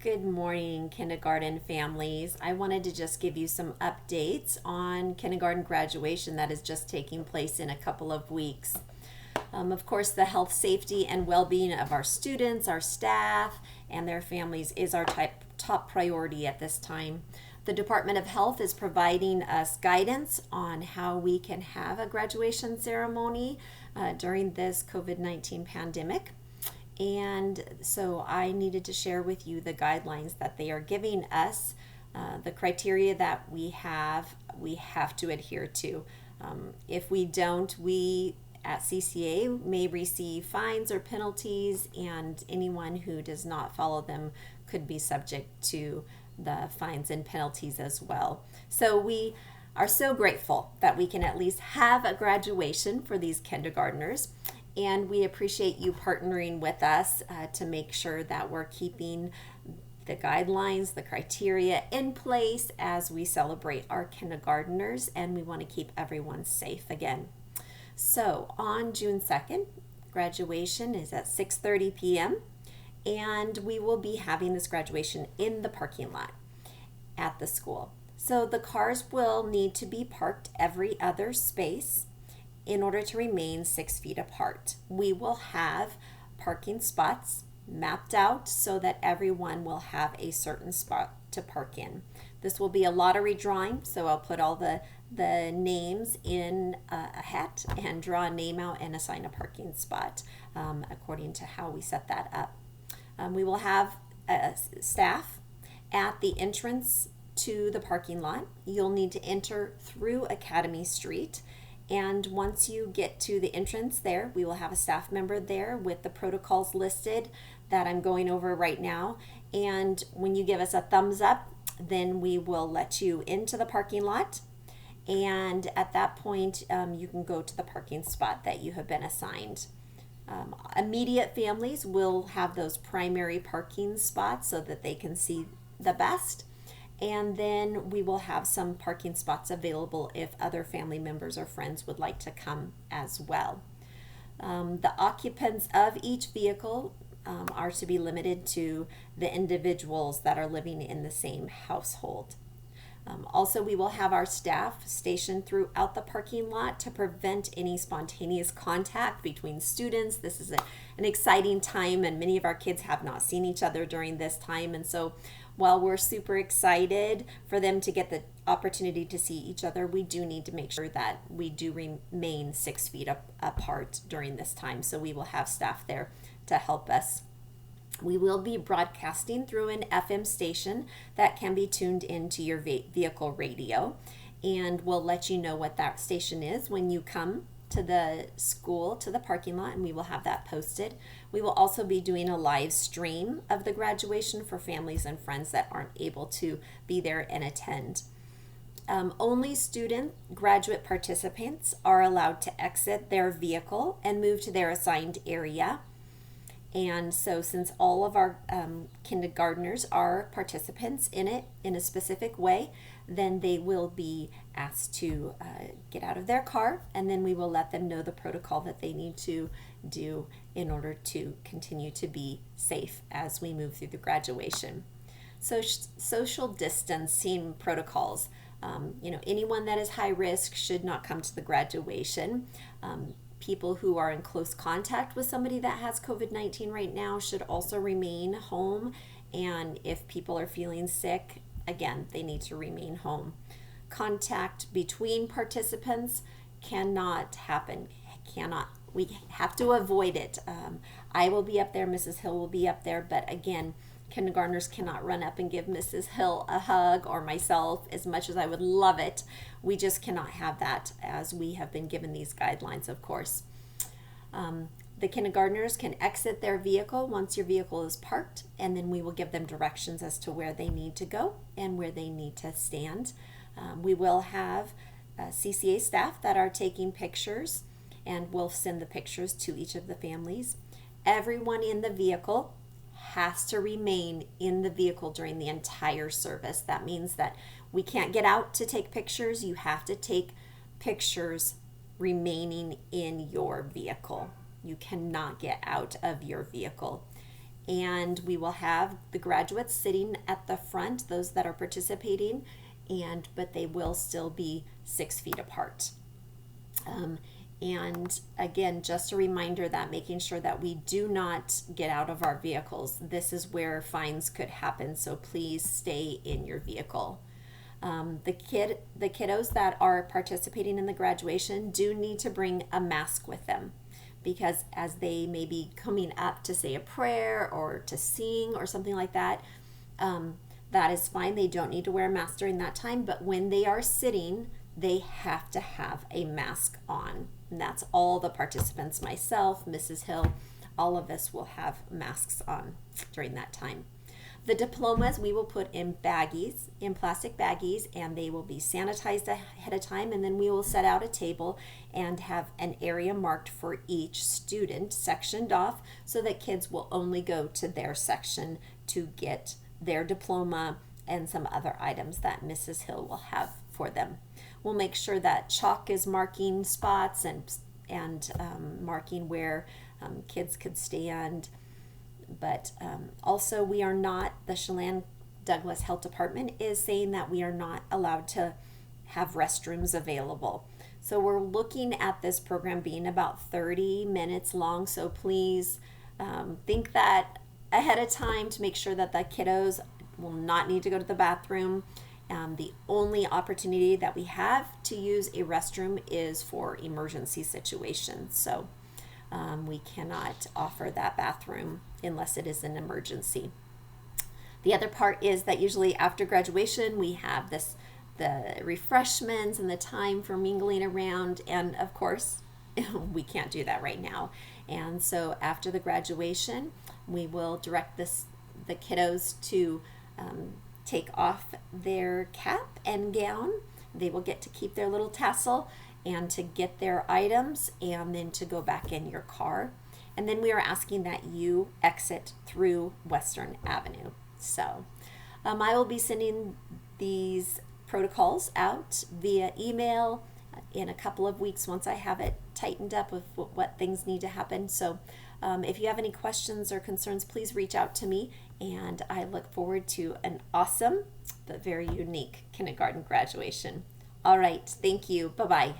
Good morning, kindergarten families. I wanted to just give you some updates on kindergarten graduation that is just taking place in a couple of weeks. Of course, the health, safety, and well-being of our students, our staff, and their families is our top priority at this time. The Department of Health is providing us guidance on how we can have a graduation ceremony during this COVID-19 pandemic. And so I needed to share with you the guidelines that they are giving us, the criteria that we have to adhere to. If we don't, we at CCA may receive fines or penalties, and anyone who does not follow them could be subject to the fines and penalties as well. So we are so grateful that we can at least have a graduation for these kindergartners. And we appreciate you partnering with us to make sure that we're keeping the guidelines, the criteria in place as we celebrate our kindergarteners, and we want to keep everyone safe again. So on June 2nd, graduation is at 6:30 p.m. and we will be having this graduation in the parking lot at the school. So the cars will need to be parked every other space in order to remain 6 feet apart. We will have parking spots mapped out so that everyone will have a certain spot to park in. This will be a lottery drawing, so I'll put all the names in a hat and draw a name out and assign a parking spot according to how we set that up. We will have staff at the entrance to the parking lot. You'll need to enter through Academy Street. And once you get to the entrance there, we will have a staff member there with the protocols listed that I'm going over right now. And when you give us a thumbs up, then we will let you into the parking lot. And at that point, you can go to the parking spot that you have been assigned. Immediate families will have those primary parking spots so that they can see the best. And then we will have some parking spots available if other family members or friends would like to come as well. The occupants of each vehicle are to be limited to the individuals that are living in the same household. Also, we will have our staff stationed throughout the parking lot to prevent any spontaneous contact between students. This is an exciting time, and many of our kids have not seen each other during this time. And so while we're super excited for them to get the opportunity to see each other, we do need to make sure that we do remain 6 feet apart during this time. So we will have staff there to help us. We will be broadcasting through an FM station that can be tuned into your vehicle radio, and we'll let you know what that station is when you come to the school, to the parking lot, and we will have that posted. We will also be doing a live stream of the graduation for families and friends that aren't able to be there and attend. Only student graduate participants are allowed to exit their vehicle and move to their assigned area. And so since all of our kindergartners are participants in it in a specific way, then they will be asked to get out of their car, and then we will let them know the protocol that they need to do in order to continue to be safe as we move through the graduation. So social distancing protocols. Anyone that is high risk should not come to the graduation. People who are in close contact with somebody that has COVID-19 right now should also remain home. And if people are feeling sick, again, they need to remain home. Contact between participants cannot happen. We have to avoid it. I will be up there, Mrs. Hill will be up there, but again, kindergartners cannot run up and give Mrs. Hill a hug, or myself, as much as I would love it. We just cannot have that, as we have been given these guidelines, of course. The kindergartners can exit their vehicle once your vehicle is parked, and then we will give them directions as to where they need to go and where they need to stand. We will have CCA staff that are taking pictures, and we'll send the pictures to each of the families. Everyone in the vehicle has to remain in the vehicle during the entire service. That means that we can't get out to take pictures. You have to take pictures remaining in your vehicle. You cannot get out of your vehicle. and we will have the graduates sitting at the front, those that are participating, but they will still be 6 feet apart. And again, just a reminder that making sure that we do not get out of our vehicles. This is where fines could happen, so please stay in your vehicle. The kiddos that are participating in the graduation do need to bring a mask with them, because as they may be coming up to say a prayer or to sing or something like that, that is fine. They don't need to wear a mask during that time, but when they are sitting, they have to have a mask on. And that's all the participants, myself, Mrs. Hill, all of us will have masks on during that time. The diplomas we will put in baggies, in plastic baggies, and they will be sanitized ahead of time, and then we will set out a table and have an area marked for each student, sectioned off, so that kids will only go to their section to get their diploma and some other items that Mrs. Hill will have for them. We'll make sure that chalk is marking spots and marking where kids could stand. But also, we are not, the Chelan Douglas Health Department is saying that we are not allowed to have restrooms available. So we're looking at this program being about 30 minutes long. So please think that ahead of time to make sure that the kiddos will not need to go to the bathroom. The only opportunity that we have to use a restroom is for emergency situations. So we cannot offer that bathroom unless it is an emergency. The other part is that usually after graduation we have the refreshments and the time for mingling around, and of course we can't do that right now. And so after the graduation we will direct the kiddos to take off their cap and gown. They will get to keep their little tassel and to get their items, and then to go back in your car. And then we are asking that you exit through Western Avenue. So I will be sending these protocols out via email in a couple of weeks once I have it tightened up with what things need to happen. So if you have any questions or concerns, please reach out to me, and I look forward to an awesome but very unique kindergarten graduation. All right, thank you. Bye-bye.